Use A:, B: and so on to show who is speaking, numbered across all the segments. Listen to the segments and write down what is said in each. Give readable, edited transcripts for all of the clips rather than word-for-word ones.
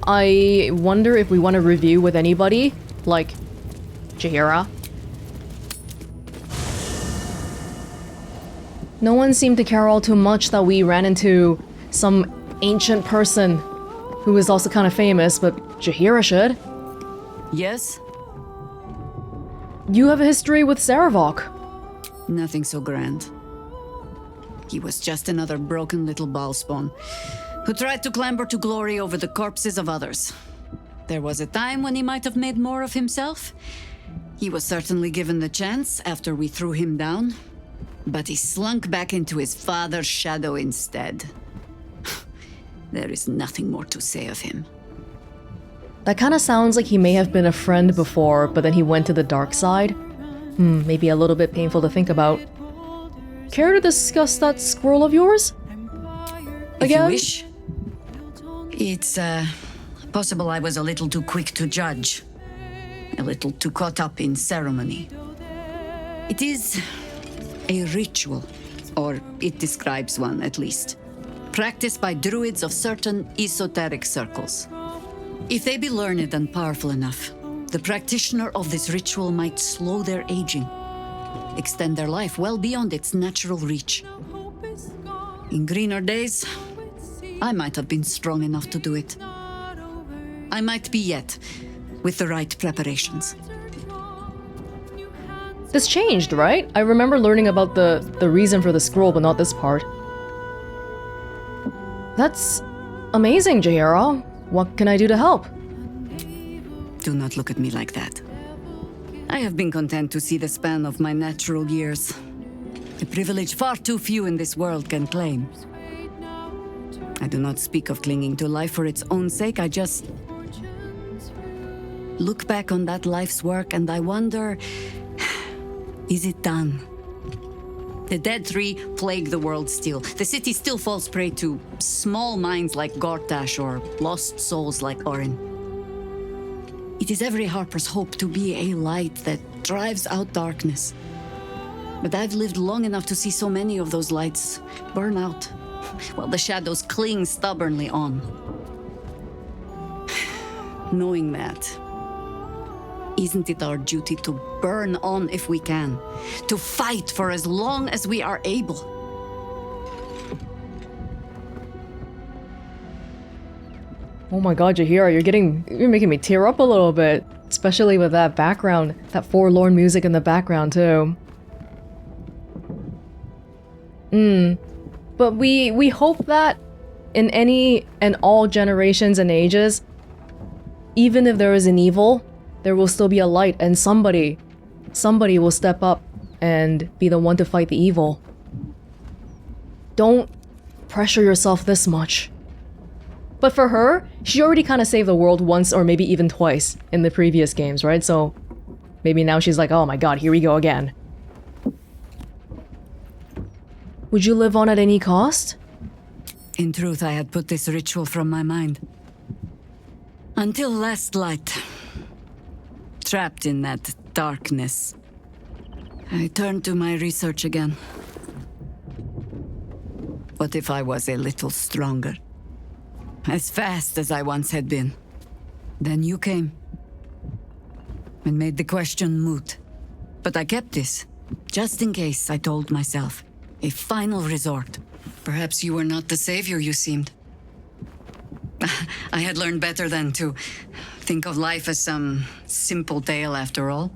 A: I wonder if we want to review with anybody, like Jaheira. No one seemed to care all too much that we ran into some ancient person who is also kind of famous, but Jaheira should.
B: Yes?
A: You have a history with Sarevok.
B: Nothing so grand. He was just another broken little Bhaal spawn who tried to clamber to glory over the corpses of others. There was a time when he might have made more of himself. He was certainly given the chance after we threw him down, but he slunk back into his father's shadow instead. There is nothing more to say of him.
A: That kind of sounds like he may have been a friend before, but then he went to the dark side. Maybe a little bit painful to think about. Care to discuss that squirrel of yours? Again?
B: If you wish. It's, possible I was a little too quick to judge. A little too caught up in ceremony. It is a ritual, or it describes one at least, practiced by druids of certain esoteric circles. If they be learned and powerful enough, the practitioner of this ritual might slow their aging, extend their life well beyond its natural reach. In greener days, I might have been strong enough to do it. I might be yet, with the right preparations.
A: This changed, right? I remember learning about the reason for the scroll, but not this part. That's amazing, Jaheira. What can I do to help?
B: Do not look at me like that. I have been content to see the span of my natural years. A privilege far too few in this world can claim. I do not speak of clinging to life for its own sake, I just look back on that life's work and I wonder, is it done? The dead tree plague the world still. The city still falls prey to small minds like Gortash or lost souls like Orin. It is every harper's hope to be a light that drives out darkness. But I've lived long enough to see so many of those lights burn out, while the shadows cling stubbornly on. Knowing that, isn't it our duty to burn on if we can? To fight for as long as we are able?
A: Oh my god, Jaheira, you're making me tear up a little bit. Especially with that background, that forlorn music in the background too. But we hope that in any and all generations and ages, even if there is an evil, there will still be a light, and somebody will step up and be the one to fight the evil. Don't pressure yourself this much. But for her, she already kind of saved the world once or maybe even twice in the previous games, right? So maybe now she's like, oh my god, here we go again. Would you live on at any cost?
B: In truth, I had put this ritual from my mind. Until last light. Trapped in that darkness, I turned to my research again. What if I was a little stronger? As fast as I once had been. Then you came and made the question moot. But I kept this, just in case, I told myself. A final resort. Perhaps you were not the savior you seemed. I had learned better than to think of life as some simple tale after all.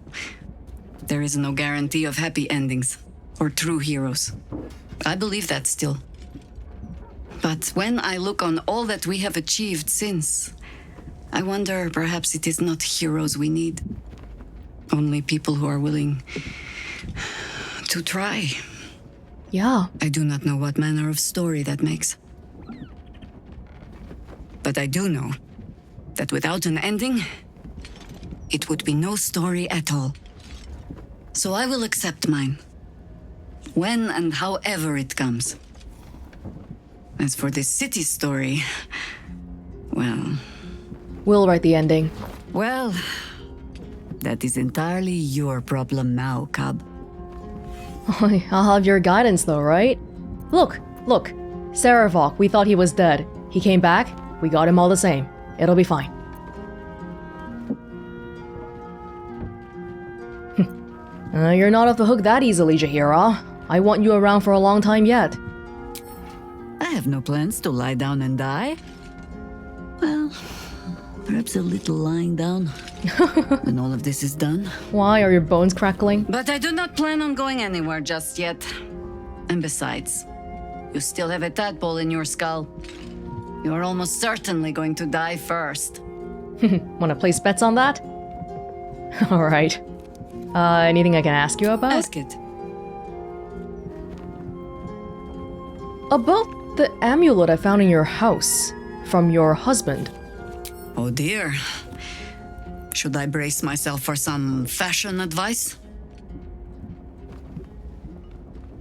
B: There is no guarantee of happy endings or true heroes. I believe that still. But when I look on all that we have achieved since, I wonder perhaps it is not heroes we need. Only people who are willing to try.
A: Yeah.
B: I do not know what manner of story that makes. But I do know that without an ending, it would be no story at all. So I will accept mine. When and however it comes. As for this city story, well...
A: We'll write the ending.
B: Well, that is entirely your problem now, Cub.
A: I'll have your guidance though, right? Look! Sarevok, we thought he was dead. He came back, we got him all the same. It'll be fine. You're not off the hook that easily, Jaheira. I want you around for a long time yet.
B: I have no plans to lie down and die. Well, perhaps a little lying down when all of this is done.
A: Why are your bones crackling?
B: But I do not plan on going anywhere just yet. And besides, you still have a tadpole in your skull. You are almost certainly going to die first.
A: Wanna place bets on that? Alright. Anything I can ask you about?
B: Ask it.
A: About the amulet I found in your house from your husband.
B: Oh dear. Should I brace myself for some fashion advice?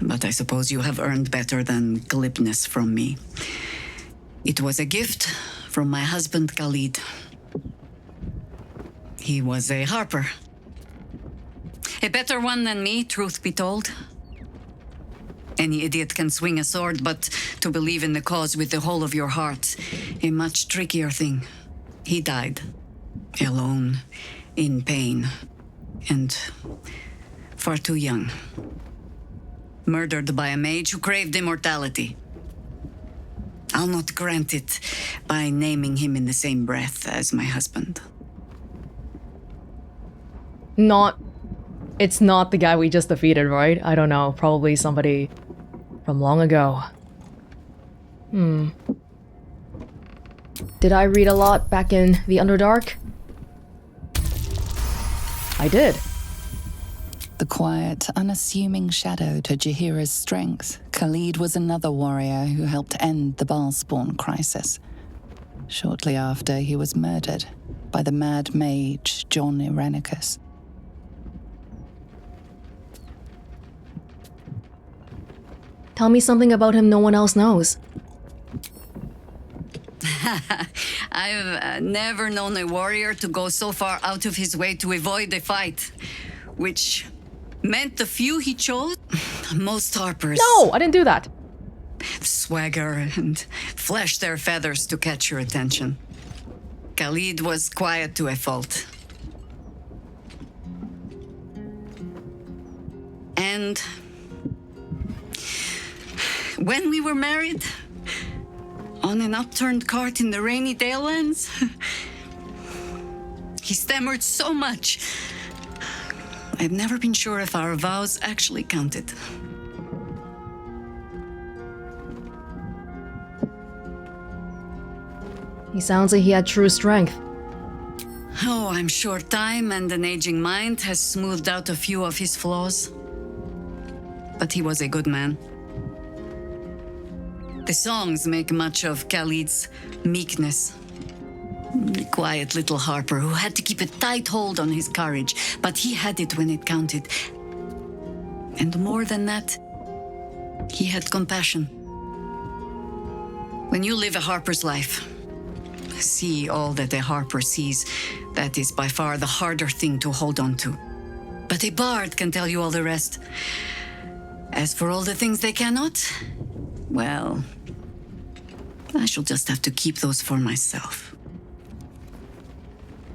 B: But I suppose you have earned better than glibness from me. It was a gift from my husband Khalid. He was a harper. A better one than me, truth be told. Any idiot can swing a sword, but to believe in the cause with the whole of your heart, a much trickier thing. He died. Alone, in pain, and far too young. Murdered by a mage who craved immortality. I'll not grant it by naming him in the same breath as my husband.
A: It's not the guy we just defeated, right? I don't know, probably somebody from long ago. Did I read a lot back in the Underdark? I did.
C: The quiet, unassuming shadow to Jaheira's strength, Khalid was another warrior who helped end the Bhaal spawn crisis. Shortly after, he was murdered by the mad mage John Irenicus.
A: Tell me something about him no one else knows.
B: I've never known a warrior to go so far out of his way to avoid a fight, which meant the few he chose, most harpers.
A: No, I didn't do that.
B: Swagger and flash their feathers to catch your attention. Khalid was quiet to a fault. And when we were married, on an upturned cart in the rainy Dalelands, he stammered so much. I've never been sure if our vows actually counted.
A: He sounds like he had true strength.
B: Oh, I'm sure time and an aging mind has smoothed out a few of his flaws. But he was a good man. The songs make much of Khalid's meekness. The quiet little harper who had to keep a tight hold on his courage, but he had it when it counted. And more than that, he had compassion. When you live a harper's life, see all that a harper sees, that is by far the harder thing to hold on to. But a bard can tell you all the rest. As for all the things they cannot, well, I shall just have to keep those for myself.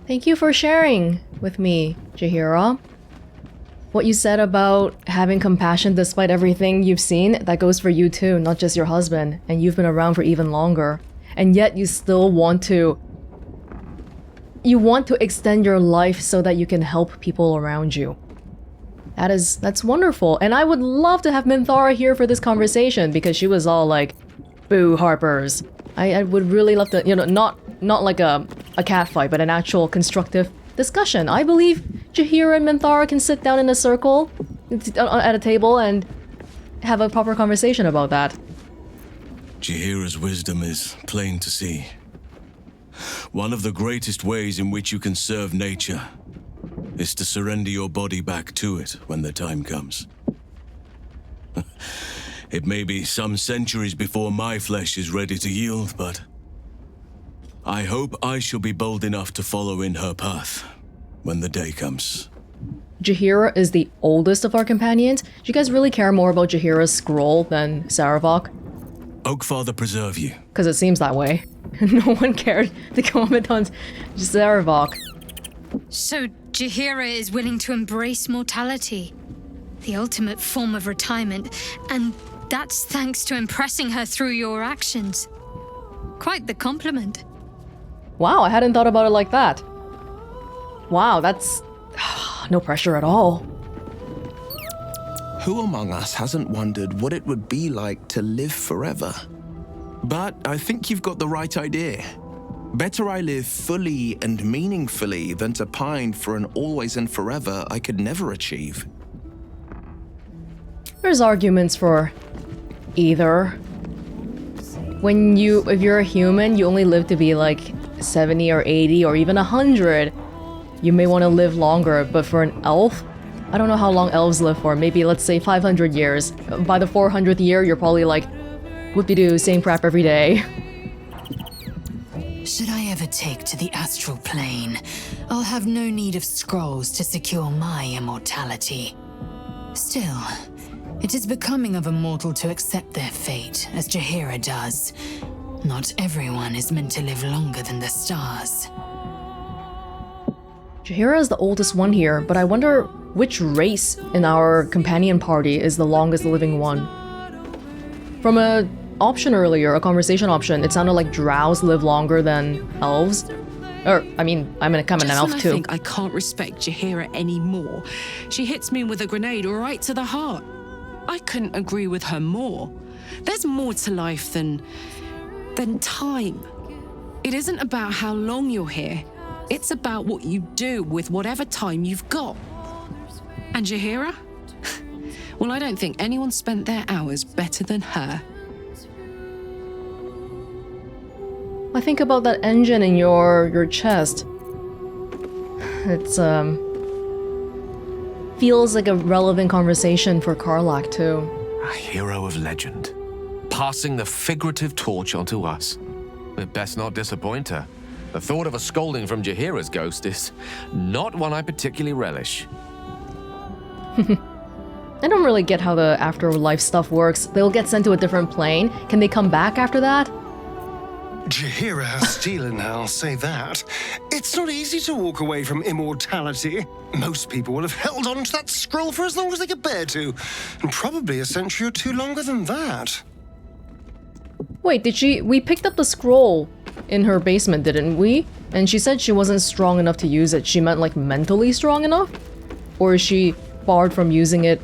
A: Thank you for sharing with me, Jaheira. What you said about having compassion despite everything you've seen, that goes for you too, not just your husband, and you've been around for even longer. And yet you still want to... You want to extend your life so that you can help people around you. That's wonderful. And I would love to have Minthara here for this conversation because she was all like, boo, Harpers. I would really love to, not like a cat fight, but an actual constructive discussion. I believe Jaheira and Minthara can sit down in a circle at a table and have a proper conversation about that.
D: Jaheira's wisdom is plain to see. One of the greatest ways in which you can serve nature is to surrender your body back to it when the time comes. It may be some centuries before my flesh is ready to yield, but I hope I shall be bold enough to follow in her path when the day comes.
A: Jaheira is the oldest of our companions. Do you guys really care more about Jaheira's scroll than Sarevok?
D: Oakfather preserve you.
A: Because it seems that way. No one cared to comment on Sarevok.
E: So Jaheira is willing to embrace mortality, the ultimate form of retirement, and that's thanks to impressing her through your actions. Quite the compliment.
A: Wow, I hadn't thought about it like that. Wow, that's... no pressure at all.
F: Who among us hasn't wondered what it would be like to live forever? But I think you've got the right idea. Better I live fully and meaningfully than to pine for an always and forever I could never achieve.
A: There's arguments for either. If you're a human, you only live to be like 70 or 80 or even 100. You may want to live longer, but for an elf, I don't know how long elves live for. Maybe let's say 500 years. By the 400th year, you're probably like, whoop-de-doo, same crap every day.
G: Should I ever take to the astral plane, I'll have no need of scrolls to secure my immortality. Still, it is becoming of a mortal to accept their fate, as Jaheira does. Not everyone is meant to live longer than the stars.
A: Jaheira is the oldest one here, but I wonder which race in our companion party is the longest living one. From a option earlier, a conversation option, it sounded like drows live longer than elves. Or, I mean, I'm an elf
H: I
A: too.
H: think I can't respect Jaheira anymore. She hits me with a grenade right to the heart. I couldn't agree with her more. There's more to life than time. It isn't about how long you're here. It's about what you do with whatever time you've got. And Jaheira? Well, I don't think anyone spent their hours better than her.
A: I think about that engine in your chest. It's feels like a relevant conversation for Karlach too.
I: A hero of legend, passing the figurative torch onto us. We'd best not disappoint her. The thought of a scolding from Jaheira's ghost is not one I particularly relish.
A: I don't really get how the afterlife stuff works. They'll get sent to a different plane. Can they come back after that?
J: Jaheira has stealing, I'll say that. It's not easy to walk away from immortality. Most people will have held on to that scroll for as long as they could bear to, and probably a century or two longer than that.
A: Wait, we picked up the scroll in her basement, didn't we? And she said she wasn't strong enough to use it. She meant like mentally strong enough? Or is she barred from using it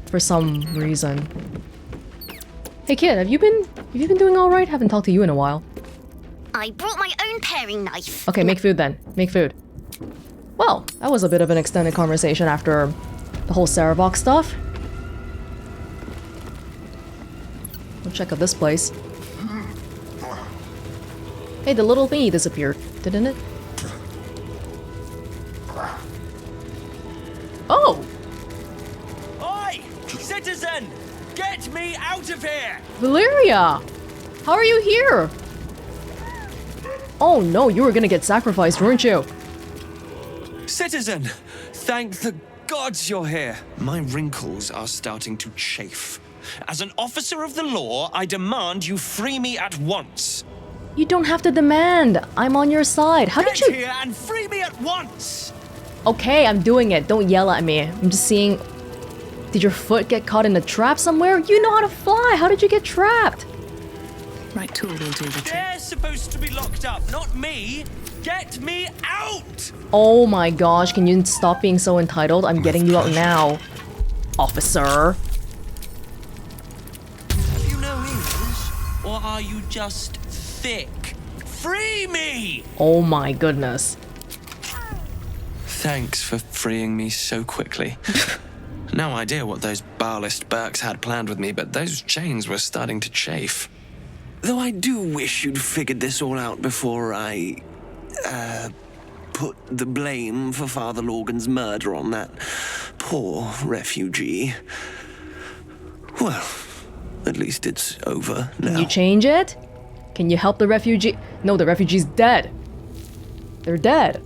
A: for some reason? Hey kid, have you been doing all right? Haven't talked to you in a while.
K: I brought my own paring knife.
A: Okay, make food then. Make food. Well, that was a bit of an extended conversation after the whole Sarevok stuff. We'll check out this place. Hey, the little thingy disappeared, didn't it? Oh!
L: Oi! Citizen! Get me out of here!
A: Valeria! How are you here? Oh no, you were gonna get sacrificed, weren't you?
L: Citizen! Thank the gods you're here.
J: My wrinkles are starting to chafe.
L: As an officer of the law, I demand you free me at once.
A: You don't have to demand. I'm on your side. How did you...
L: Get here and free me at once!
A: Okay, I'm doing it. Don't yell at me. I'm just seeing... Did your foot get caught in a trap somewhere? You know how to fly. How did you get trapped?
G: Right tool will do the trick.
L: They're supposed to be locked up, not me. Get me out!
A: Oh my gosh, can you stop being so entitled? I'm getting you out now. Officer.
L: Do you know English? Or are you just thick? Free me!
A: Oh my goodness.
M: Thanks for freeing me so quickly. No idea what those Bhaalist Burks had planned with me, but those chains were starting to chafe. Though I do wish you'd figured this all out before I, put the blame for Father Lorgan's murder on that poor refugee. Well, at least it's over now.
A: Can you change it? Can you help the refugee? No, the refugee's dead. They're dead.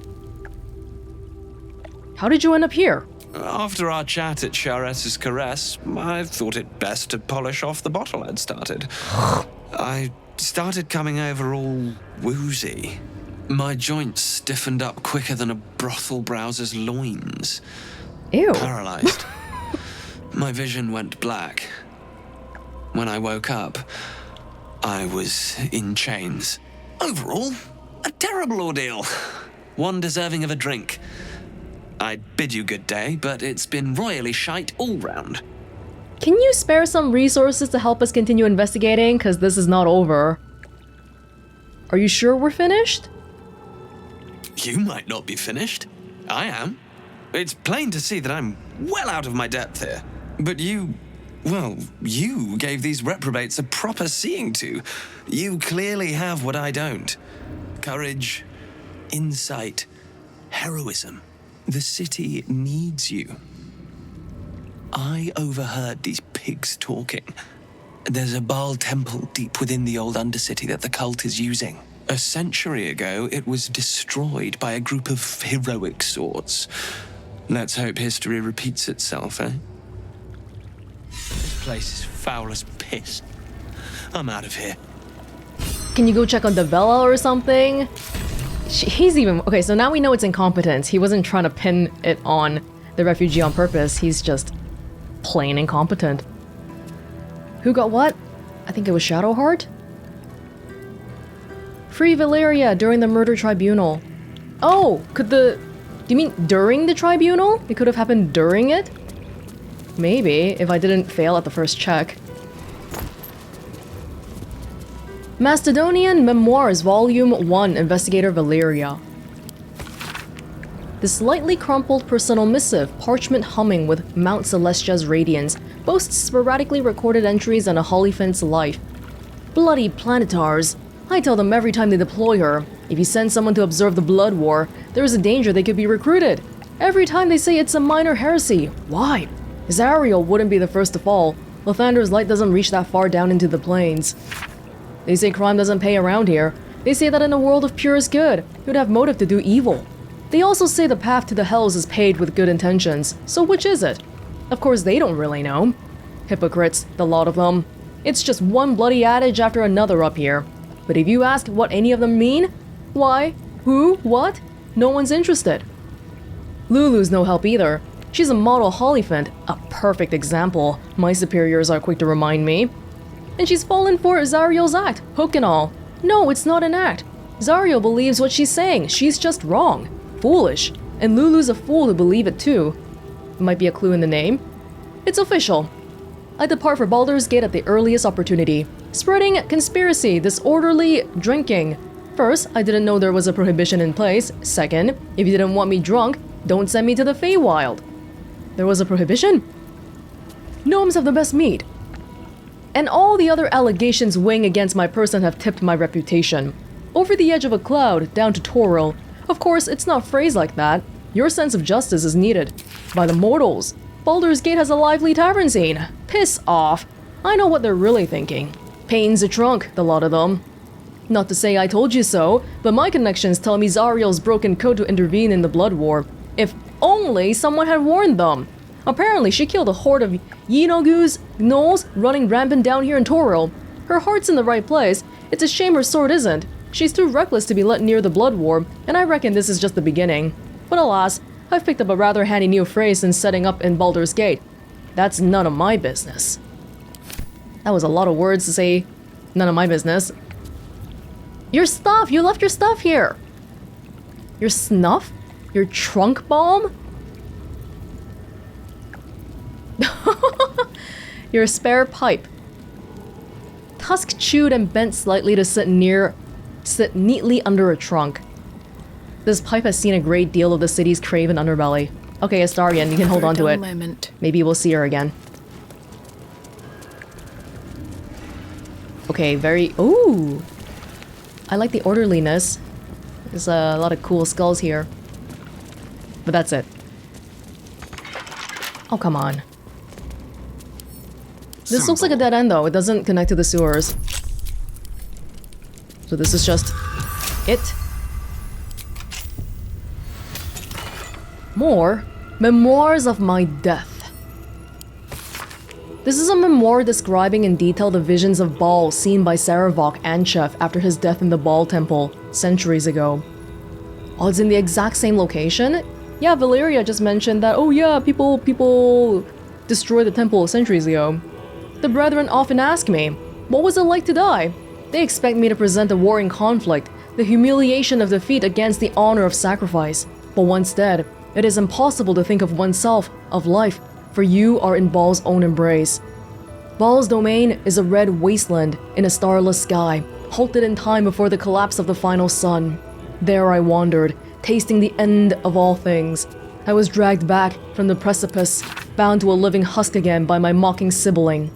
A: How did you end up here?
M: After our chat at Charessa's Caress, I thought it best to polish off the bottle I'd started. I started coming over all woozy. My joints stiffened up quicker than a brothel browser's loins.
A: Ew.
M: Paralyzed. My vision went black. When I woke up, I was in chains. Overall, a terrible ordeal. One deserving of a drink. I'd bid you good day, but it's been royally shite all round.
A: Can you spare some resources to help us continue investigating? Because this is not over. Are you sure we're finished?
M: You might not be finished. I am. It's plain to see that I'm well out of my depth here. But you gave these reprobates a proper seeing to. You clearly have what I don't. Courage, insight, heroism. The city needs you. I overheard these pigs talking. There's a Bhaal temple deep within the old Undercity that the cult is using. A century ago, it was destroyed by a group of heroic sorts. Let's hope history repeats itself, eh? This place is foul as piss. I'm out of here.
A: Can you go check on the Vela or something? He's even... Okay, so now we know it's incompetence. He wasn't trying to pin it on the refugee on purpose. He's just plain incompetent. Who got what? I think it was Shadowheart? Free Valeria during the murder tribunal. Oh, could the... Do you mean during the tribunal? It could have happened during it? Maybe, if I didn't fail at the first check. Macedonian Memoirs, Volume 1, Investigator Valeria. The slightly crumpled personal missive, parchment humming with Mount Celestia's radiance, boasts sporadically recorded entries on a Hollyphant's life. Bloody planetars. I tell them every time they deploy her, if you send someone to observe the Blood War, there is a danger they could be recruited. Every time they say it's a minor heresy. Why? Zariel wouldn't be the first to fall. Lathander's light doesn't reach that far down into the plains. They say crime doesn't pay around here. They say that in a world of purest good, you'd have motive to do evil. They also say the path to the hells is paved with good intentions, so which is it? Of course they don't really know. Hypocrites, the lot of them. It's just one bloody adage after another up here. But if you ask what any of them mean, why, who, what, no one's interested. Lulu's no help either. She's a model Hollyphant, a perfect example, my superiors are quick to remind me. And she's fallen for Zariel's act, hook and all. No, it's not an act. Zariel believes what she's saying, she's just wrong. Foolish. And Lulu's a fool to believe it too. Might be a clue in the name. It's official. I depart for Baldur's Gate at the earliest opportunity. Spreading conspiracy, disorderly drinking. First, I didn't know there was a prohibition in place. Second, if you didn't want me drunk, don't send me to the Feywild. There was a prohibition? Gnomes have the best meat. And all the other allegations weighing against my person have tipped my reputation. Over the edge of a cloud, down to Toril. Of course, it's not phrased like that. Your sense of justice is needed. By the mortals. Baldur's Gate has a lively tavern scene. Piss off. I know what they're really thinking. Pain's a trunk, the lot of them. Not to say I told you so, but my connections tell me Zariel's broken code to intervene in the Blood War. If only someone had warned them. Apparently, she killed a horde of Yinogus, gnolls running rampant down here in Toril. Her heart's in the right place. It's a shame her sword isn't. She's too reckless to be let near the Blood War, and I reckon this is just the beginning. But alas, I've picked up a rather handy new phrase since setting up in Baldur's Gate. That's none of my business. That was a lot of words to say, none of my business. Your stuff! You left your stuff here! Your snuff? Your trunk balm? Your spare pipe. Tusk chewed and bent slightly to sit neatly under a trunk. This pipe has seen a great deal of the city's craven underbelly. Okay, Astarion, you can hold on to it. Maybe we'll see her again. Okay, ooh! I like the orderliness. There's a lot of cool skulls here. But that's it. Oh, come on. This looks like a dead end, though. It doesn't connect to the sewers. So this is just it. More Memoirs of My Death. This is a memoir describing in detail the visions of Bhaal seen by Sarevok and Chef after his death in the Bhaal temple centuries ago. Oh, it's in the exact same location? Yeah, Valeria just mentioned that, oh yeah, people destroyed the temple centuries ago. The brethren often ask me, what was it like to die? They expect me to present a warring conflict, the humiliation of defeat against the honor of sacrifice. But once dead, it is impossible to think of oneself, of life, for you are in Bhaal's own embrace. Bhaal's domain is a red wasteland in a starless sky, halted in time before the collapse of the final sun. There I wandered, tasting the end of all things. I was dragged back from the precipice, bound to a living husk again by my mocking sibling.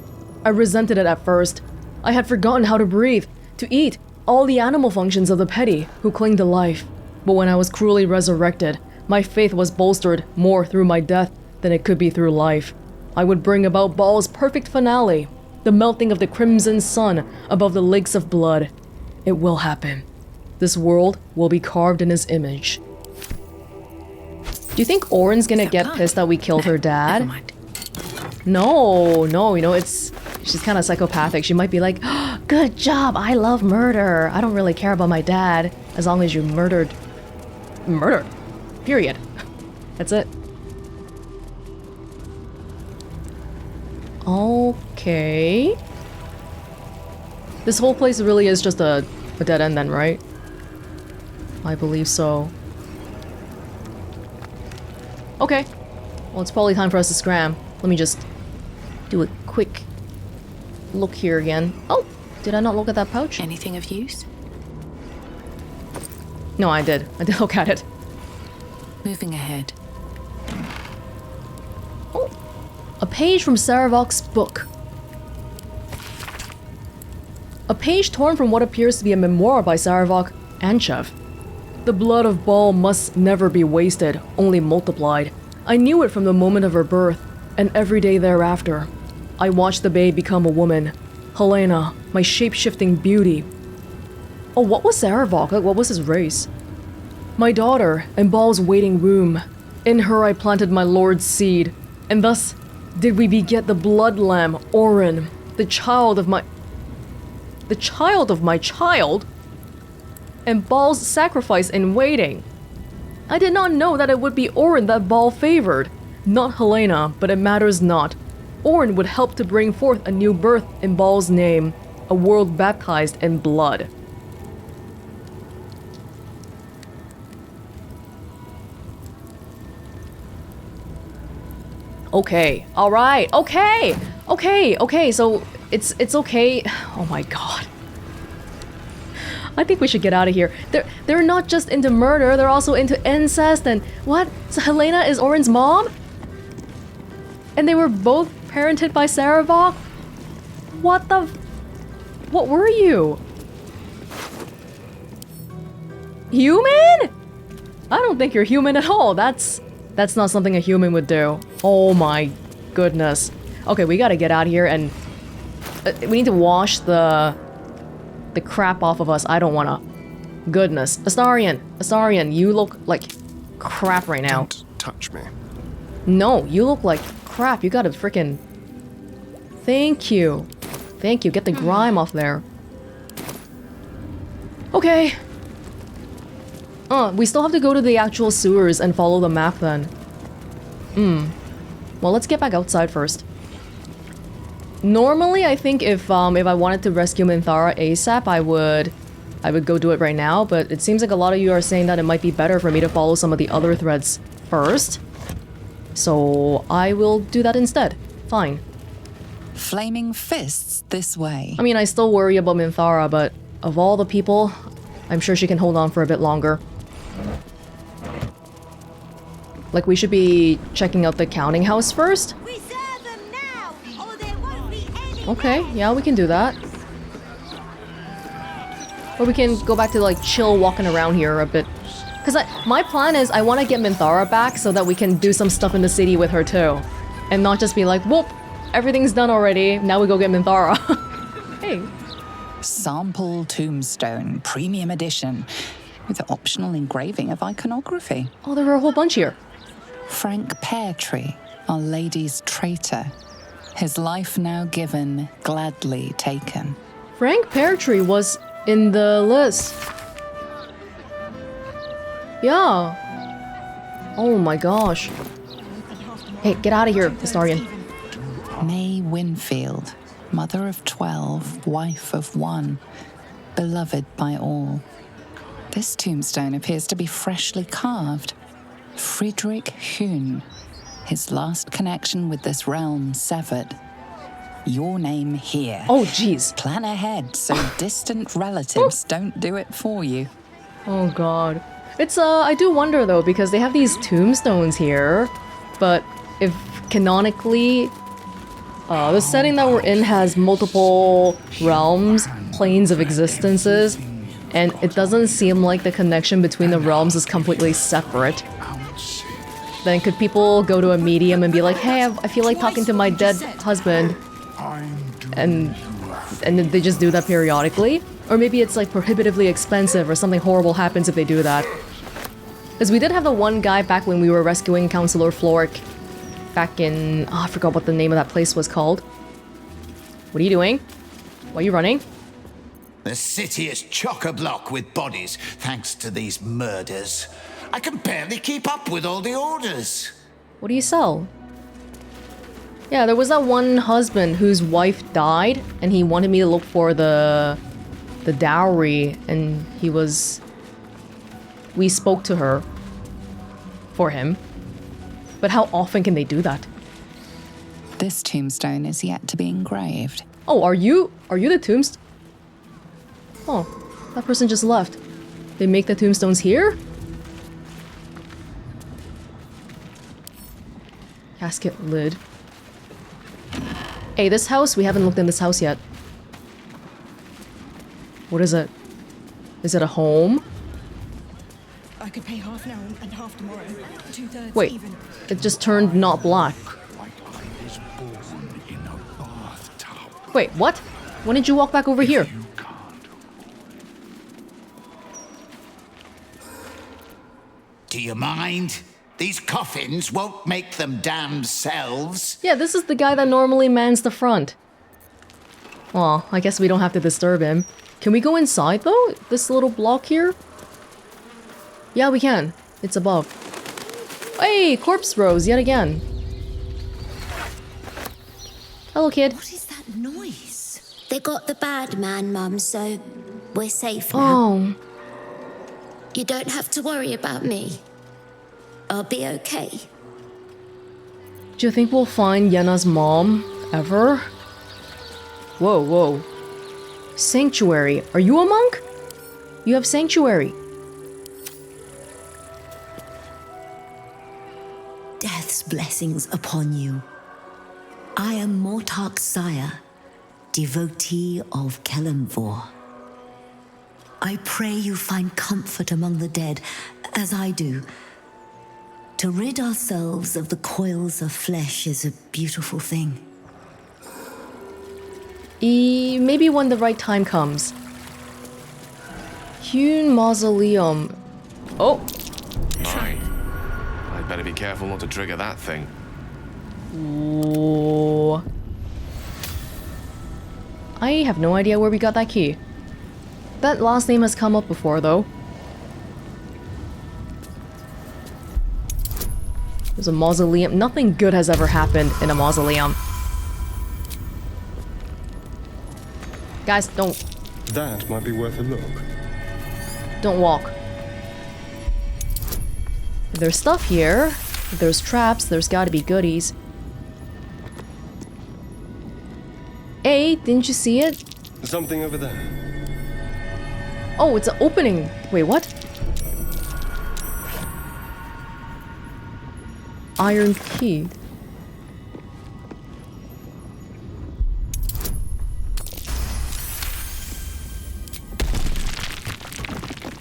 A: I resented it at first. I had forgotten how to breathe, to eat, all the animal functions of the petty who cling to life. But when I was cruelly resurrected, my faith was bolstered more through my death than it could be through life. I would bring about Bhaal's perfect finale, the melting of the crimson sun above the lakes of blood. It will happen. This world will be carved in his image. Do you think Oren's gonna get pissed that we killed her dad? No, you know, she's kind of psychopathic. She might be like, oh, good job, I love murder. I don't really care about my dad, as long as you murder. Period. That's it. Okay. This whole place really is just a dead end then, right? I believe so. Okay. Well, it's probably time for us to scram. Let me just do a quick look here again. Oh, did I not look at that pouch?
G: Anything of use?
A: No, I did. I did look at it.
G: Moving ahead.
A: Oh, a page from Sarevok's book. A page torn from what appears to be a memoir by Sarevok and Chev. The blood of Bhaal must never be wasted, only multiplied. I knew it from the moment of her birth, and every day thereafter. I watched the babe become a woman. Helena, my shape-shifting beauty. Oh, what was Sarevok? Like, what was his race? My daughter, in Bhaal's waiting womb. In her I planted my lord's seed, and thus did we beget the blood lamb, Oren, the child of my child? And Bhaal's sacrifice in waiting. I did not know that it would be Oren that Bhaal favored. Not Helena, but it matters not. Oren would help to bring forth a new birth in Bhaal's name, a world baptized in blood. Okay, alright, okay, so it's okay. Oh my god. I think we should get out of here. They're not just into murder, they're also into incest and what? So Helena is Oren's mom? And they were both parented by Sarevok? What were you? Human? I don't think you're human at all. That's not something a human would do. Oh my goodness. Okay, we gotta get out of here and we need to wash the crap off of us. I don't wanna. Goodness. Astarion, you look like crap right now.
J: Don't touch me.
A: No, you look like crap. You gotta frickin'... Thank you. Get the grime off there. Okay. We still have to go to the actual sewers and follow the map then. Well, let's get back outside first. Normally, I think if I wanted to rescue Minthara ASAP, I would go do it right now, but it seems like a lot of you are saying that it might be better for me to follow some of the other threads first. So I will do that instead. Fine.
C: Flaming fists this way.
A: I mean, I still worry about Minthara, but of all the people, I'm sure she can hold on for a bit longer. Like, we should be checking out the counting house first? Okay, yeah, we can do that. Or we can go back to, like, chill walking around here a bit. Because my plan is I want to get Minthara back so that we can do some stuff in the city with her too. And not just be like, whoop, everything's done already, now we go get Minthara. Hey.
C: Sample tombstone, premium edition, with optional engraving of iconography.
A: Oh, there were a whole bunch here.
C: Frank Pear Tree, Our Lady's traitor. His life now given, gladly taken.
A: Frank Peartree was in the list. Yeah. Oh my gosh. Hey, get out of here, Historian.
C: May Winfield, mother of 12, wife of 1, beloved by all. This tombstone appears to be freshly carved. Friedrich Hune, his last connection with this realm severed. Your name here.
A: Oh, jeez.
C: Plan ahead so distant relatives don't do it for you.
A: Oh god. It's I do wonder though, because they have these tombstones here, but if canonically the setting that we're in has multiple realms, planes of existences, and it doesn't seem like the connection between the realms is completely separate, then could people go to a medium and be like, hey, I feel like talking to my dead husband, and then they just do that periodically? Or maybe it's like prohibitively expensive or something horrible happens if they do that. Because we did have the one guy back when we were rescuing Counselor Floric back in... oh, I forgot what the name of that place was called. What are you doing? Why are you running?
N: The city is chock-a-block with bodies, thanks to these murders. I can barely keep up with all the orders.
A: What do you sell? Yeah, there was that one husband whose wife died, and he wanted me to look for the dowry, and he was... we spoke to her. For him. But how often can they do that?
C: This tombstone is yet to be engraved.
A: Oh, are you the tombstone? Oh, that person just left. They make the tombstones here? Casket lid. Hey, this house, we haven't looked in this house yet. What is it? Is it a home?
O: I could pay half now and half tomorrow. 2/3
A: Wait,
O: even.
A: it just turned not black. Wait, what? When did you walk back over here?
N: Do you mind? These coffins won't make them damn selves.
A: Yeah, this is the guy that normally mans the front. Well, I guess we don't have to disturb him. Can we go inside, though? This little block here? Yeah, we can. It's above. Hey, corpse rose yet again. Hello, kid.
K: What is that noise? They got the bad man, Mum, so we're safe now.
A: Oh.
K: You don't have to worry about me. I'll be okay.
A: Do you think we'll find Yenna's mom ever? Whoa, whoa. Sanctuary. Are you a monk? You have sanctuary.
P: Death's blessings upon you. I am Mortark's sire, devotee of Kelemvor. I pray you find comfort among the dead, as I do. To rid ourselves of the coils of flesh is a beautiful thing.
A: Maybe when the right time comes. Hewn Mausoleum. Oh!
I: My. I'd better be careful not to trigger that thing.
A: Ooh. I have no idea where we got that key. That last name has come up before, though. There's a mausoleum. Nothing good has ever happened in a mausoleum. Guys, don't...
J: That might be worth a look.
A: Don't walk. There's stuff here. There's traps. There's gotta be goodies. Hey, didn't you see it?
J: Something over there.
A: Oh, it's an opening. Wait, what? Iron key.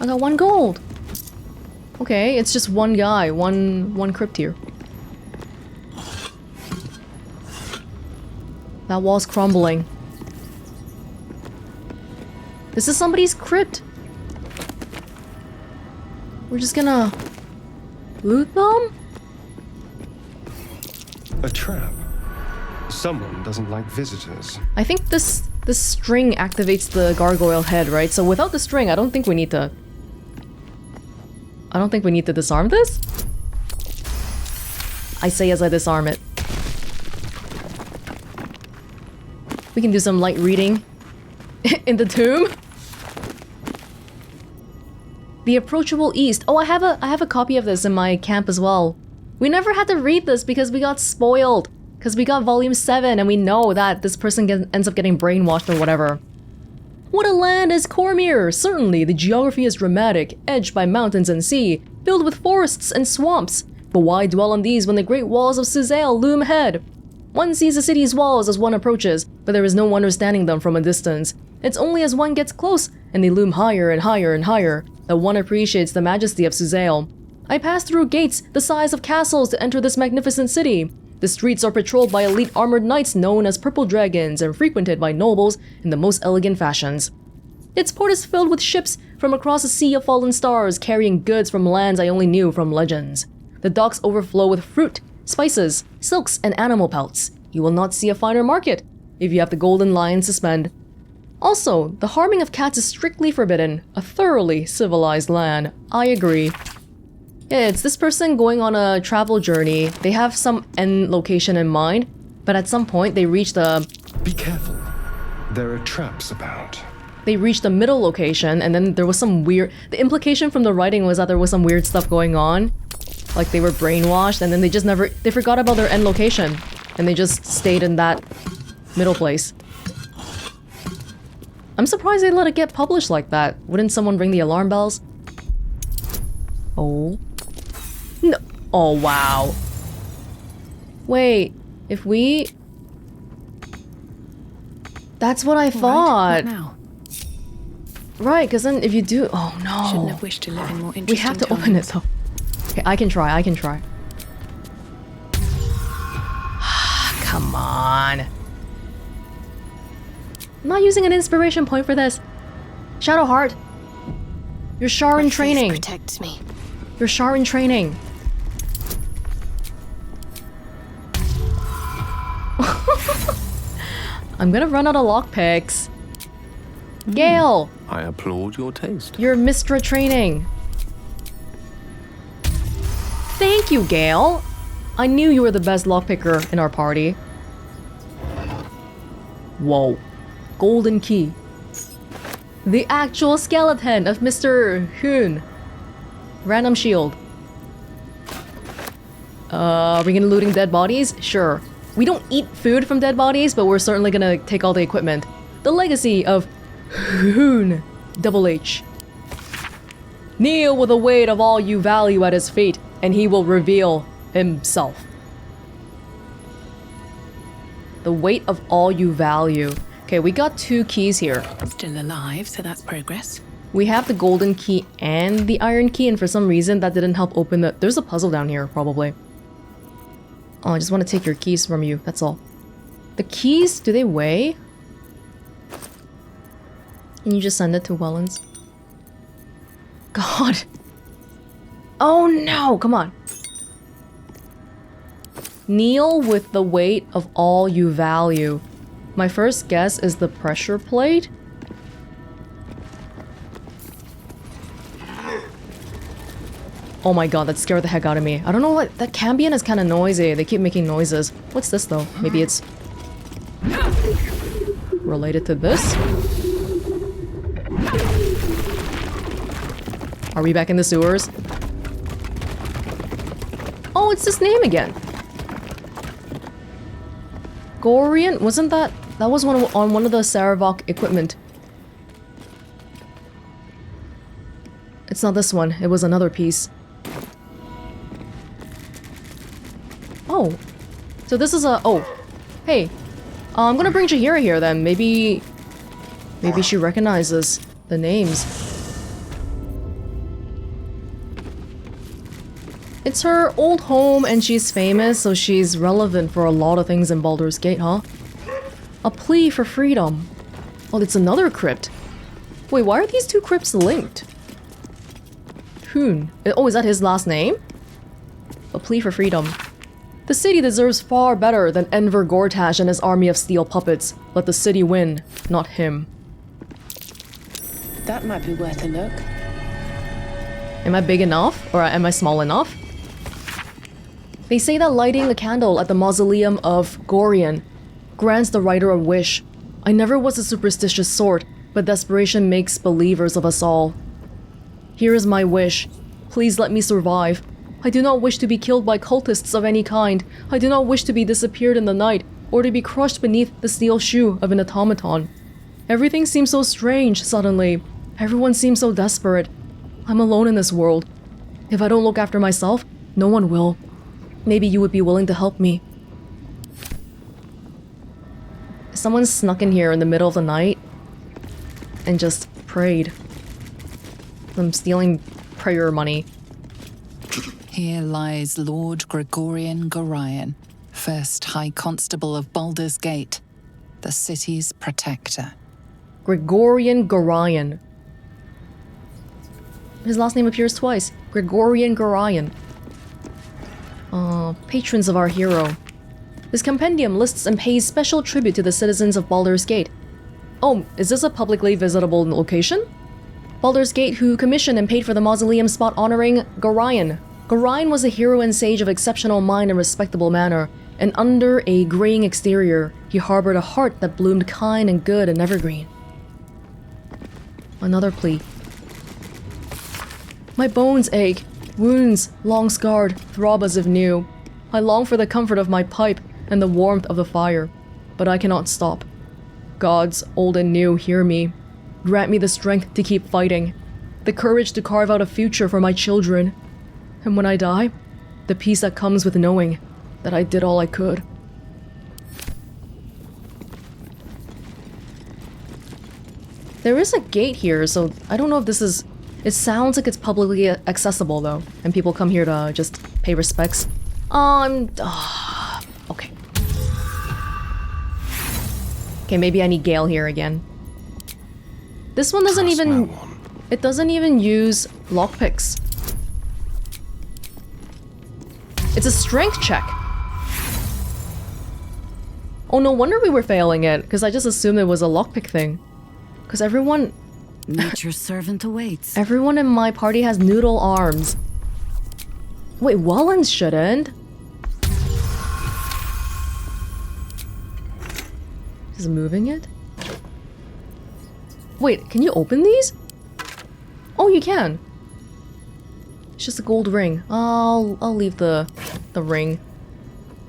A: I got 1 gold. Okay, it's just one guy, one crypt here. That wall's crumbling. This is somebody's crypt. We're just gonna loot them?
J: A trap. Someone doesn't like visitors.
A: I think this string activates the gargoyle head, right? So without the string, I don't think we need to disarm this? I say as I disarm it. We can do some light reading in the tomb. The Approachable East. Oh, I have a copy of this in my camp as well. We never had to read this because we got spoiled. Because we got volume 7 and we know that this person ends up getting brainwashed or whatever. What a land is Cormyr! Certainly, the geography is dramatic, edged by mountains and sea, filled with forests and swamps. But why dwell on these when the great walls of Suzail loom ahead? One sees the city's walls as one approaches, but there is no understanding them from a distance. It's only as one gets close, and they loom higher and higher and higher, that one appreciates the majesty of Suzail. I pass through gates the size of castles to enter this magnificent city. The streets are patrolled by elite armored knights known as Purple Dragons and frequented by nobles in the most elegant fashions. Its port is filled with ships from across a sea of fallen stars carrying goods from lands I only knew from legends. The docks overflow with fruit, spices, silks, and animal pelts. You will not see a finer market if you have the golden lions to spend. Also, the harming of cats is strictly forbidden. A thoroughly civilized land. I agree. Yeah, it's this person going on a travel journey. They have some end location in mind, but at some point they reach the...
J: Be careful. There are traps about.
A: They reached the middle location, and then there was some weird... The implication from the writing was that there was some weird stuff going on. Like they were brainwashed, and then they just never... They forgot about their end location, and they just stayed in that middle place. I'm surprised they let it get published like that. Wouldn't someone ring the alarm bells? Oh... No. Oh, wow. Wait, if we... That's what I thought.
O: What now?
A: Right, because then if you do... Oh, no.
O: Shouldn't have wished to live in more interesting
A: We have to open it, though. Okay, I can try. Come on. I'm not using an inspiration point for this. Shadowheart. You're Shar in training.
O: Protects me.
A: You're Shar in training. I'm gonna run out of lockpicks. Gale!
I: I applaud your taste.
A: You're Mistra training. Thank you, Gale. I knew you were the best lockpicker in our party. Whoa. Golden key. The actual skeleton of Mr. Hoon. Random shield. Are we gonna looting dead bodies? Sure. We don't eat food from dead bodies, but we're certainly gonna take all the equipment. The legacy of Hoon. Double H. Kneel with the weight of all you value at his feet, and he will reveal himself. The weight of all you value. Okay, we got 2 keys here.
O: Still alive, so that's progress.
A: We have the golden key and the iron key, and for some reason that didn't help open the... There's a puzzle down here, probably. Oh, I just want to take your keys from you, that's all. The keys, do they weigh? Can you just send it to Welonz? God. Oh no, come on. Kneel with the weight of all you value. My first guess is the pressure plate. Oh my god, that scared the heck out of me. I don't know what... That Cambion is kind of noisy. They keep making noises. What's this though? Maybe it's... related to this? Are we back in the sewers? Oh, it's this name again. Gorian? Wasn't that... That was on one of the Sarevok equipment. It's not this one. It was another piece. Oh. So this is a... Oh. Hey. I'm gonna bring Jaheira here then. Maybe she recognizes the names. It's her old home and she's famous, so she's relevant for a lot of things in Baldur's Gate, huh? A plea for freedom. Oh, it's another crypt. Wait, why are these 2 crypts linked? Hoon. Oh, is that his last name? A plea for freedom. The city deserves far better than Enver Gortash and his army of steel puppets. Let the city win, not him.
H: That might be worth a look.
A: Am I big enough? Or am I small enough? They say that lighting a candle at the Mausoleum of Gorian grants the writer a wish. I never was a superstitious sort, but desperation makes believers of us all. Here is my wish. Please let me survive. I do not wish to be killed by cultists of any kind. I do not wish to be disappeared in the night, or to be crushed beneath the steel shoe of an automaton. Everything seems so strange suddenly. Everyone seems so desperate. I'm alone in this world. If I don't look after myself, no one will. Maybe you would be willing to help me. Someone snuck in here in the middle of the night and just prayed. I'm stealing prayer money.
C: Here lies Lord Gregorian Gorion, first High Constable of Baldur's Gate, the city's protector.
A: Gregorian Gorion. His last name appears twice. Gregorian Gorion. Patrons of our hero. This compendium lists and pays special tribute to the citizens of Baldur's Gate. Oh, is this a publicly visitable location? Baldur's Gate, who commissioned and paid for the mausoleum spot honoring Gorion. Gorion was a hero and sage of exceptional mind and respectable manner, and under a graying exterior, he harbored a heart that bloomed kind and good and evergreen. Another plea. My bones ache, wounds, long scarred, throb as if new. I long for the comfort of my pipe and the warmth of the fire, but I cannot stop. Gods, old and new, hear me. Grant me the strength to keep fighting, the courage to carve out a future for my children. And when I die, the peace that comes with knowing that I did all I could. There is a gate here, so I don't know if this is... It sounds like it's publicly accessible, though, and people come here to just pay respects. Okay. Okay, maybe I need Gale here again. This one doesn't even... It doesn't even use lockpicks. It's a strength check. Oh, no wonder we were failing it, because I just assumed it was a lockpick thing. Because everyone...
B: Nature's servant awaits.
A: Everyone in my party has noodle arms. Wait, Welonz shouldn't. Is moving it? Wait, can you open these? Oh, you can. It's just a gold ring. I'll leave the ring.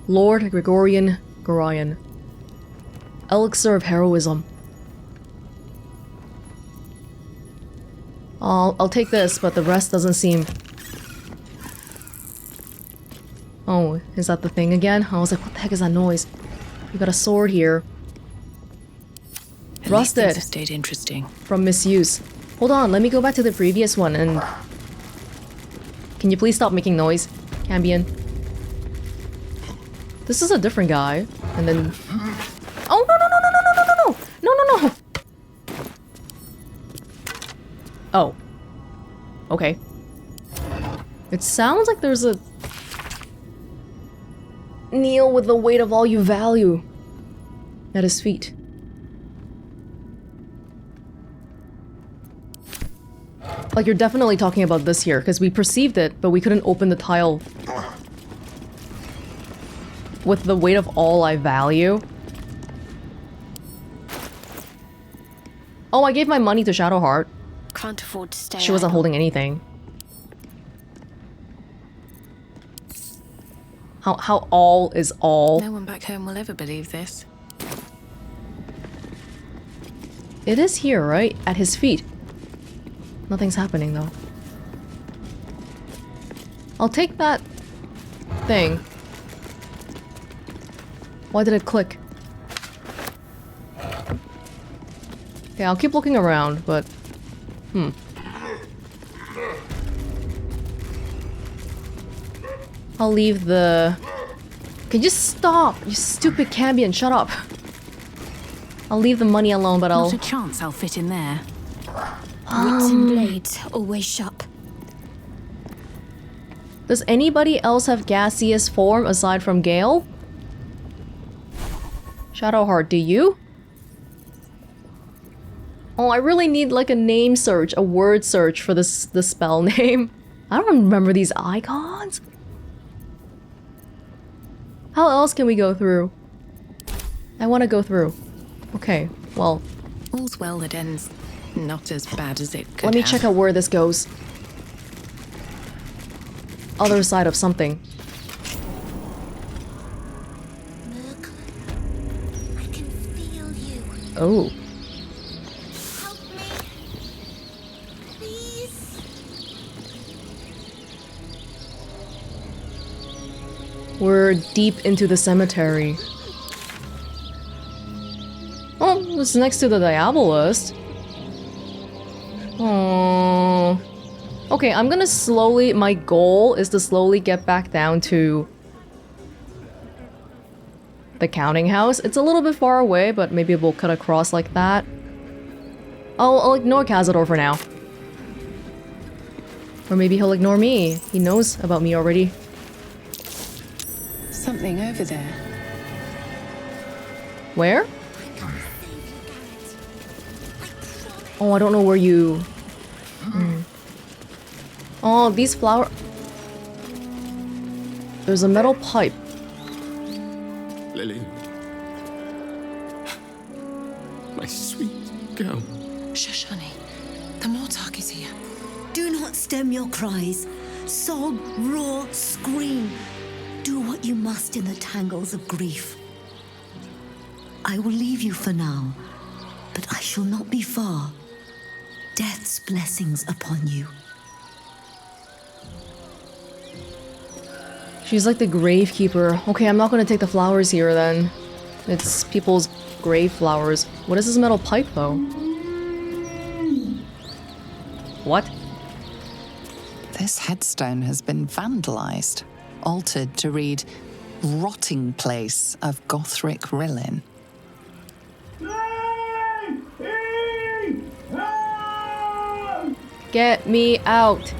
A: Lord Gregorian Gorion. Elixir of heroism. I'll take this, but the rest doesn't seem... Oh, is that the thing again? I was like, what the heck is that noise? We got a sword here. Rusted.
H: Stayed interesting.
A: From misuse. Hold on, let me go back to the previous one and... Can you please stop making noise, Cambion? This is a different guy. And then... Oh, no, no, no, no, no, no, no, no, no, no, no, no. Oh. Okay. It sounds like there's a... Kneel with the weight of all you value at his feet. Like, you're definitely talking about this here, because we perceived it, but we couldn't open the tile with the weight of all I value. Oh, I gave my money to Shadowheart.
Q: Can't afford to stay.
A: She wasn't holding anything. How all is all?
Q: No one back home will ever believe this.
A: It is here, right? At his feet. Nothing's happening, though. I'll take that thing. Why did it click? Okay, I'll keep looking around, but... I'll leave the... Can you stop? You stupid Cambion, shut up. I'll leave the money alone, but I'll...
Q: Not a chance I'll fit in there. Wits and blades, always sharp.
A: Does anybody else have gaseous form aside from Gale? Shadowheart, do you? Oh, I really need like a name search, a word search for this the spell name. I don't remember these icons. How else can we go through? I want to go through. Okay, well.
Q: All's well that ends not as bad as it could
A: Let me
Q: have.
A: check out where this goes. Other side of something.
K: I can feel you.
A: Oh.
K: Help me. Please.
A: We're deep into the cemetery. Oh, it's next to the Diabolist. Oh. Okay, I'm gonna slowly... My goal is to slowly get back down to the counting house. It's a little bit far away, but maybe we'll cut across like that. I'll ignore Cazador for now. Or maybe he'll ignore me. He knows about me already.
Q: Something over there.
A: Where? Oh, I don't know where you... Oh, these flower... There's a metal pipe.
R: Lily. My sweet girl.
G: Shush, honey. The Mortark is here.
P: Do not stem your cries. Sob, roar, scream. Do what you must in the tangles of grief. I will leave you for now, but I shall not be far. Death's blessings upon you.
A: She's like the gravekeeper. Okay, I'm not gonna take the flowers here then. It's people's grave flowers. What is this metal pipe though? What?
C: This headstone has been vandalized, altered to read Rotting Place of Gothric Rillin.
A: Get me out.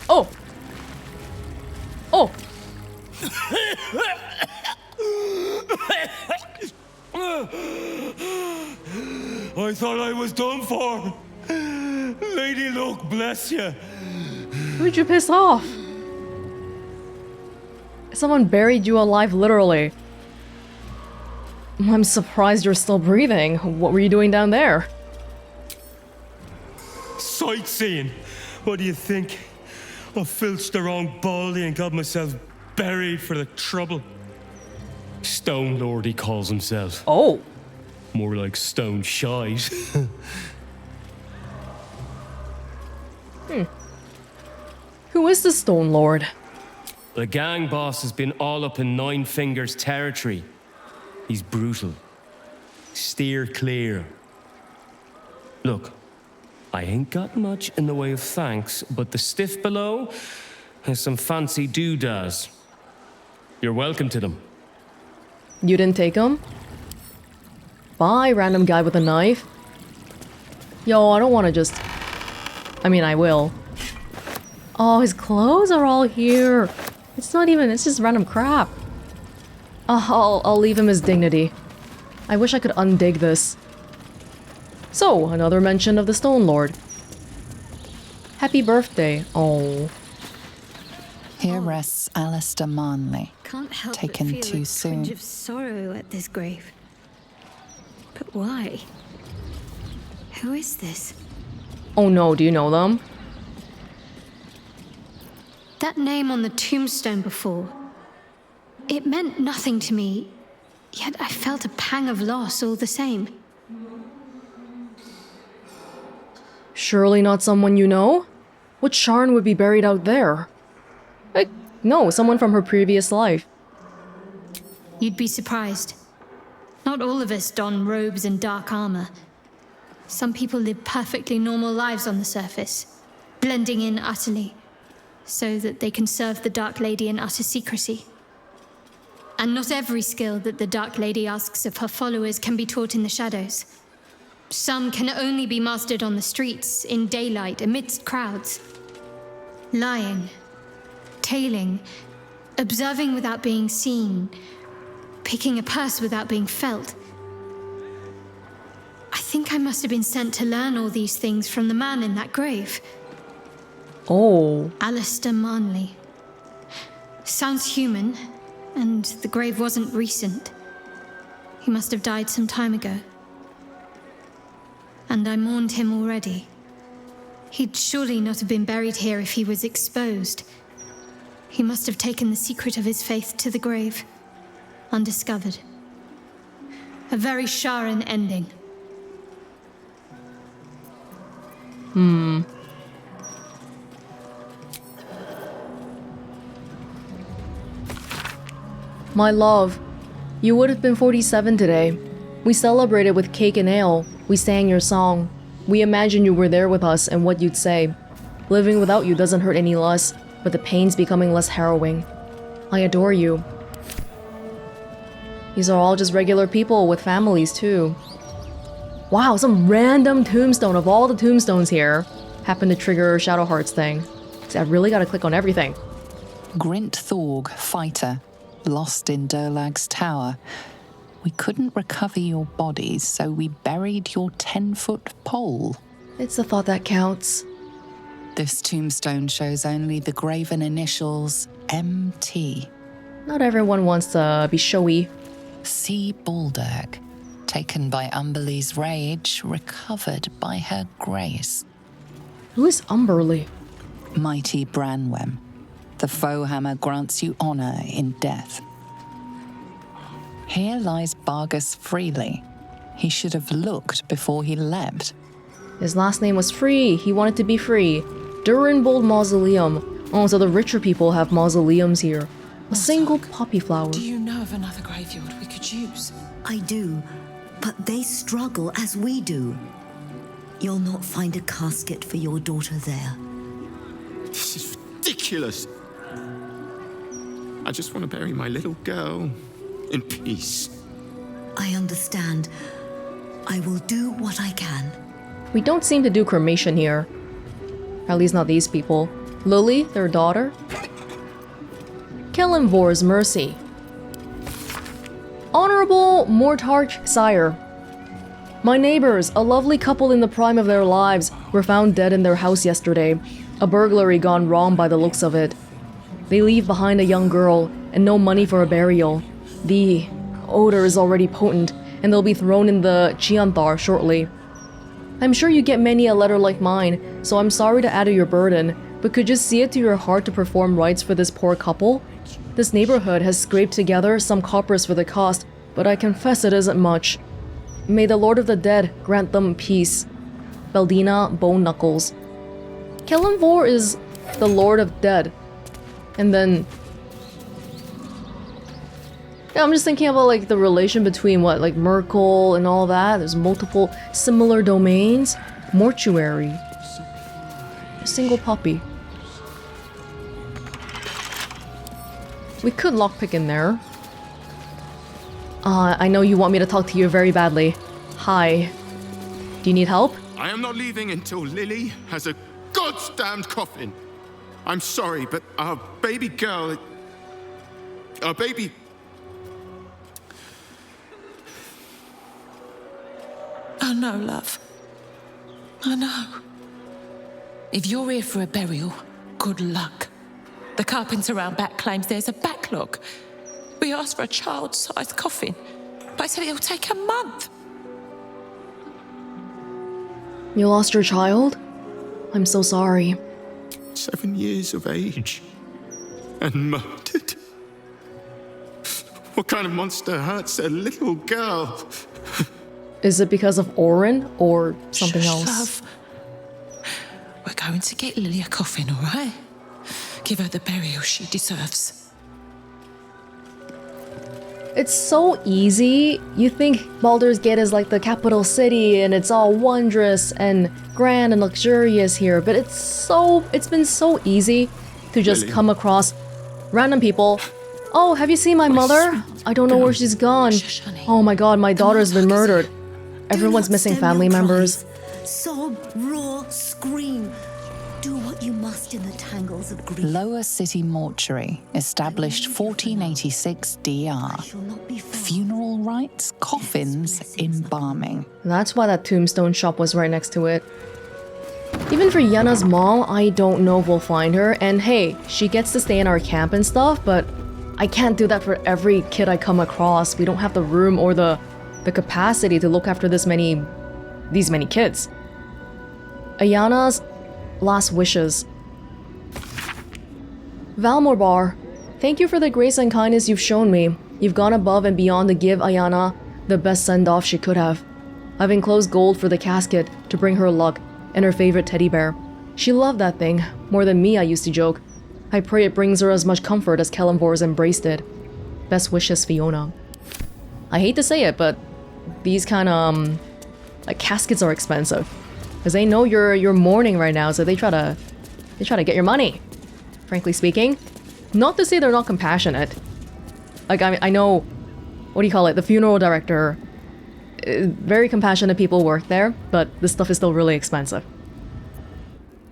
A: Oh! Oh!
S: I thought I was done for. Lady Luck, bless you.
A: Who'd you piss off? Someone buried you alive, literally. I'm surprised you're still breathing. What were you doing down there?
S: Sightseeing. What do you think? I filched the wrong baldy and got myself buried for the trouble. Stone Lord, he calls himself.
A: Oh.
S: More like stone shite.
A: Who is the Stone Lord?
S: The gang boss has been all up in Nine Fingers territory. He's brutal. Steer clear. Look, I ain't got much in the way of thanks, but the stiff below has some fancy doodads. You're welcome to them.
A: You didn't take him? Bye, random guy with a knife. Yo, I don't want to just... I mean, I will. Oh, his clothes are all here. It's not even... It's just random crap. I'll leave him his dignity. I wish I could undig this. So, another mention of the Stone Lord. Happy birthday. Oh.
C: Here rests Alistair Marnley,
E: Can't help
C: taken
E: but feel
C: too
E: a
C: soon.
E: twinge of sorrow at this grave. But why? Who is this?
A: Oh no, do you know them?
E: That name on the tombstone before. It meant nothing to me, yet I felt a pang of loss all the same.
A: Surely not someone you know? What Sharn would be buried out there? No, someone from her previous life.
E: You'd be surprised. Not all of us don robes and dark armor. Some people live perfectly normal lives on the surface, blending in utterly, so that they can serve the Dark Lady in utter secrecy. And not every skill that the Dark Lady asks of her followers can be taught in the shadows. Some can only be mastered on the streets, in daylight, amidst crowds. Lying, tailing, observing without being seen, picking a purse without being felt. I think I must have been sent to learn all these things from the man in that grave.
A: Oh.
E: Alistair Manley. Sounds human, and the grave wasn't recent. He must have died some time ago. And I mourned him already. He'd surely not have been buried here if he was exposed. He must have taken the secret of his faith to the grave, undiscovered. A very Sharan ending.
A: My love, you would have been 47 today. We celebrated with cake and ale. We sang your song. We imagined you were there with us and what you'd say. Living without you doesn't hurt any less, but the pain's becoming less harrowing. I adore you. These are all just regular people with families too. Wow, some random tombstone of all the tombstones here happened to trigger Shadowheart's thing. See, I really gotta click on everything.
C: Grint Thorg, fighter, lost in Durlag's tower. We couldn't recover your bodies, so we buried your 10-foot pole.
A: It's the thought that counts.
C: This tombstone shows only the graven initials MT.
A: Not everyone wants to be showy.
C: See Baldur, taken by Umberlee's rage, recovered by her grace.
A: Who is Umberlee?
C: Mighty Branwem. The Foehammer grants you honor in death. Here lies Bargus Freely. He should have looked before he leapt.
A: His last name was Free. He wanted to be free. Durinbold Mausoleum. Oh, so the richer people have mausoleums here. A single poppy flower.
Q: Do you know of another graveyard we could use?
P: I do, but they struggle as we do. You'll not find a casket for your daughter there.
R: This is ridiculous. I just want to bury my little girl in peace.
P: I understand. I will do what I can.
A: We don't seem to do cremation here. At least not these people. Lily, their daughter. Kelenvor's mercy. Honorable Mortarch Sire. My neighbors, a lovely couple in the prime of their lives, were found dead in their house yesterday. A burglary gone wrong by the looks of it. They leave behind a young girl and no money for a burial. The odor is already potent, and they'll be thrown in the Chianthar shortly. I'm sure you get many a letter like mine, so I'm sorry to add to your burden, but could you see it to your heart to perform rites for this poor couple? This neighborhood has scraped together some coppers for the cost, but I confess it isn't much. May the Lord of the Dead grant them peace. Beldina Bone Knuckles. Kelenvor is the Lord of Dead. And then... yeah, I'm just thinking about like the relation between what, like Merkel and all that. There's multiple similar domains. Mortuary. A single puppy. We could lockpick in there. I know you want me to talk to you very badly. Hi. Do you need help?
R: I am not leaving until Lily has a goddamned coffin. I'm sorry, but our baby girl... Our baby...
Q: I know, love. I know. If you're here for a burial, good luck. The carpenter around back claims there's a backlog. We asked for a child-sized coffin, but I said it'll take a month.
A: You lost your child? I'm so sorry.
R: 7 years of age. And murdered. What kind of monster hurts a little girl?
A: Is it because of Orin or something else?
Q: Love. We're going to get Lily a coffin, all right? Give her the burial she deserves.
A: It's so easy. You think Baldur's Gate is like the capital city and it's all wondrous and grand and luxurious here, but it's been so easy to just come across random people Oh, have you seen my mother? I don't know where she's gone. Oh my god, my daughter's been murdered. Everyone's missing family members.
P: Sob, roar, scream. Do what you must in the tangles of grief.
C: Lower City Mortuary, established 1486 DR. Funeral rites, coffins, embalming.
A: That's why that tombstone shop was right next to it. Even for Yenna's mom, I don't know if we'll find her. And hey, she gets to stay in our camp and stuff, but I can't do that for every kid I come across. We don't have the room or the capacity to look after these many kids. Ayana's last wishes. Valmorbar, thank you for the grace and kindness you've shown me. You've gone above and beyond to give Ayana the best send-off she could have. I've enclosed gold for the casket to bring her luck and her favorite teddy bear. She loved that thing, more than me, I used to joke. I pray it brings her as much comfort as Kelemvor's embraced it. Best wishes, Fiona. I hate to say it, but these kind of, like, caskets are expensive. Because they know you're mourning right now, so they try to get your money. Frankly speaking. Not to say they're not compassionate. Like, I know, what do you call it, the funeral director. Very compassionate people work there, but this stuff is still really expensive.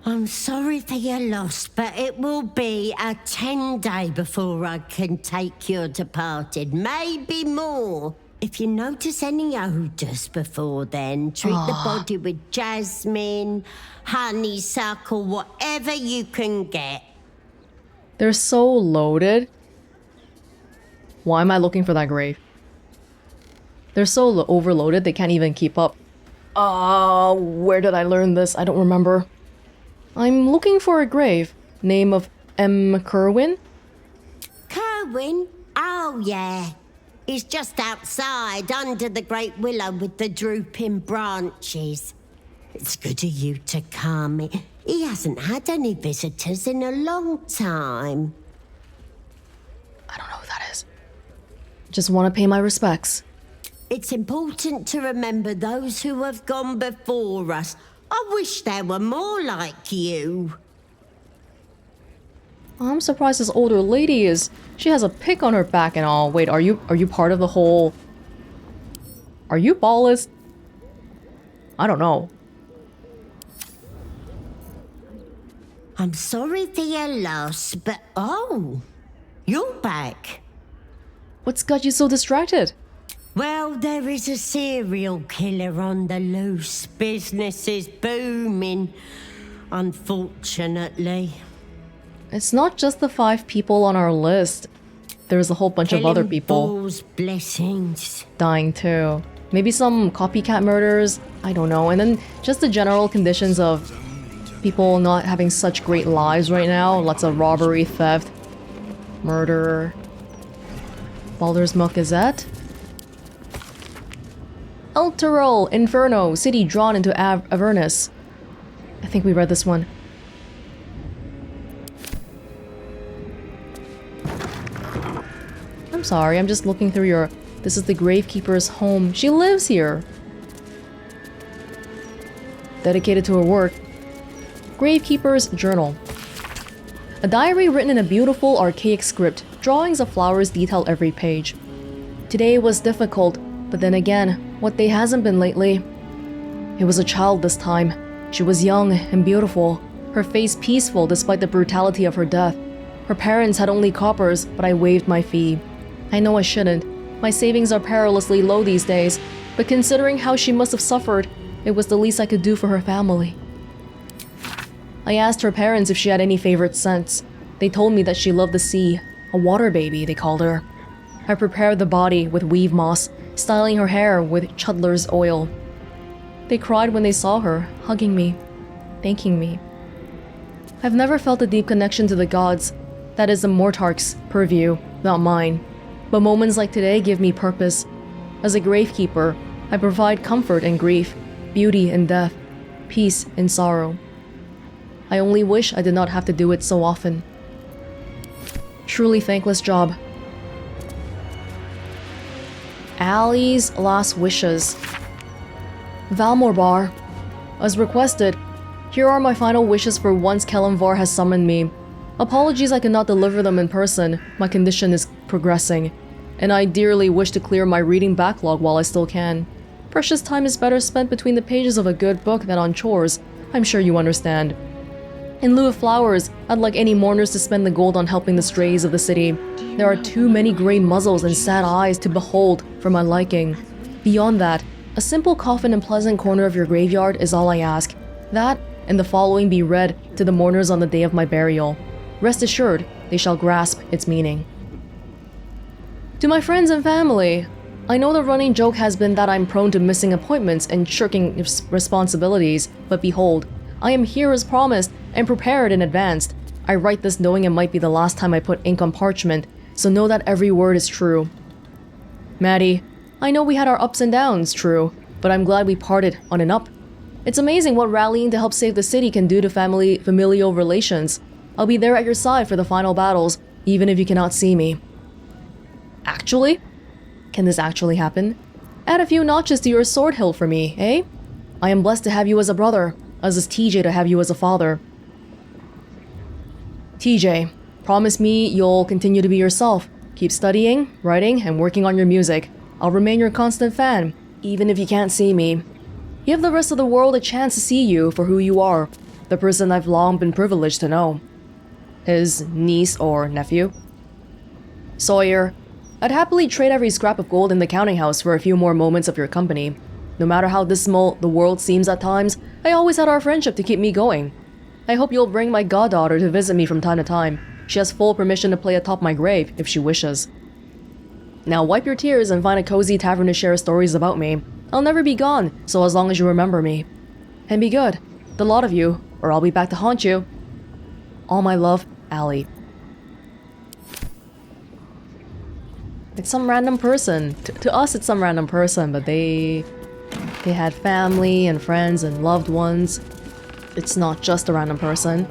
K: I'm sorry for your loss, but it will be a 10-day before I can take your departed. Maybe more. If you notice any odours before then, treat the body with jasmine, honeysuckle, whatever you can get.
A: They're so loaded. Why am I looking for that grave? They're so overloaded, they can't even keep up. Where did I learn this? I don't remember. I'm looking for a grave. Name of M. Kerwin?
K: Kerwin? Oh, yeah. He's just outside, under the great willow with the drooping branches. It's good of you to come. He hasn't had any visitors in a long time.
A: I don't know who that is. Just want to pay my respects.
K: It's important to remember those who have gone before us. I wish there were more like you.
A: I'm surprised this older lady is... She has a pick on her back and all. Wait, are you part of the whole... Are you Bhaalist? I don't know.
K: I'm sorry for your loss, but oh, you're back.
A: What's got you so distracted?
K: Well, there is a serial killer on the loose. Business is booming, unfortunately.
A: It's not just the 5 people on our list. There's a whole bunch of other people
K: Bhaal's blessings
A: dying too. Maybe some copycat murders, I don't know. And then just the general conditions of people not having such great lives right now. Lots of robbery, theft, murder. Baldur's Milk Gazette. Elturel, Inferno, city drawn into Avernus. I think we read this one. I'm sorry, I'm just looking through your... This is the Gravekeeper's home. She lives here. Dedicated to her work. Gravekeeper's journal. A diary written in a beautiful, archaic script. Drawings of flowers detail every page. Today was difficult, but then again, what day hasn't been lately? It was a child this time. She was young and beautiful, her face peaceful despite the brutality of her death. Her parents had only coppers, but I waived my fee. I know I shouldn't. My savings are perilously low these days, but considering how she must have suffered, it was the least I could do for her family. I asked her parents if she had any favorite scents. They told me that she loved the sea. A water baby, they called her. I prepared the body with weave moss, styling her hair with Chudler's oil. They cried when they saw her, hugging me, thanking me. I've never felt a deep connection to the gods. That is the Mortarch's purview, not mine. But moments like today give me purpose. As a gravekeeper, I provide comfort in grief, beauty in death, peace in sorrow. I only wish I did not have to do it so often. Truly thankless job. Allie's last wishes. Valmorbar. As requested, here are my final wishes for once Kelemvor has summoned me. Apologies I cannot deliver them in person. My condition is progressing, and I dearly wish to clear my reading backlog while I still can. Precious time is better spent between the pages of a good book than on chores. I'm sure you understand. In lieu of flowers, I'd like any mourners to spend the gold on helping the strays of the city. There are too many grey muzzles and sad eyes to behold for my liking. Beyond that, a simple coffin in pleasant corner of your graveyard is all I ask. That, and the following be read to the mourners on the day of my burial. Rest assured, they shall grasp its meaning. To my friends and family, I know the running joke has been that I'm prone to missing appointments and shirking responsibilities, but behold, I am here as promised and prepared in advance. I write this knowing it might be the last time I put ink on parchment, so know that every word is true. Maddie, I know we had our ups and downs, true, but I'm glad we parted on an up. It's amazing what rallying to help save the city can do to familial relations. I'll be there at your side for the final battles, even if you cannot see me. Actually? Can this actually happen? Add a few notches to your sword hilt for me, eh? I am blessed to have you as a brother, as is TJ to have you as a father. TJ, promise me you'll continue to be yourself. Keep studying, writing, and working on your music. I'll remain your constant fan, even if you can't see me. Give the rest of the world a chance to see you for who you are, the person I've long been privileged to know. His niece or nephew. Sawyer, I'd happily trade every scrap of gold in the counting house for a few more moments of your company. No matter how dismal the world seems at times, I always had our friendship to keep me going. I hope you'll bring my goddaughter to visit me from time to time. She has full permission to play atop my grave if she wishes. Now wipe your tears and find a cozy tavern to share stories about me. I'll never be gone, so as long as you remember me. And be good, the lot of you, or I'll be back to haunt you. All my love, Allie. It's some random person. To us, it's some random person, but they had family and friends and loved ones. It's not just a random person.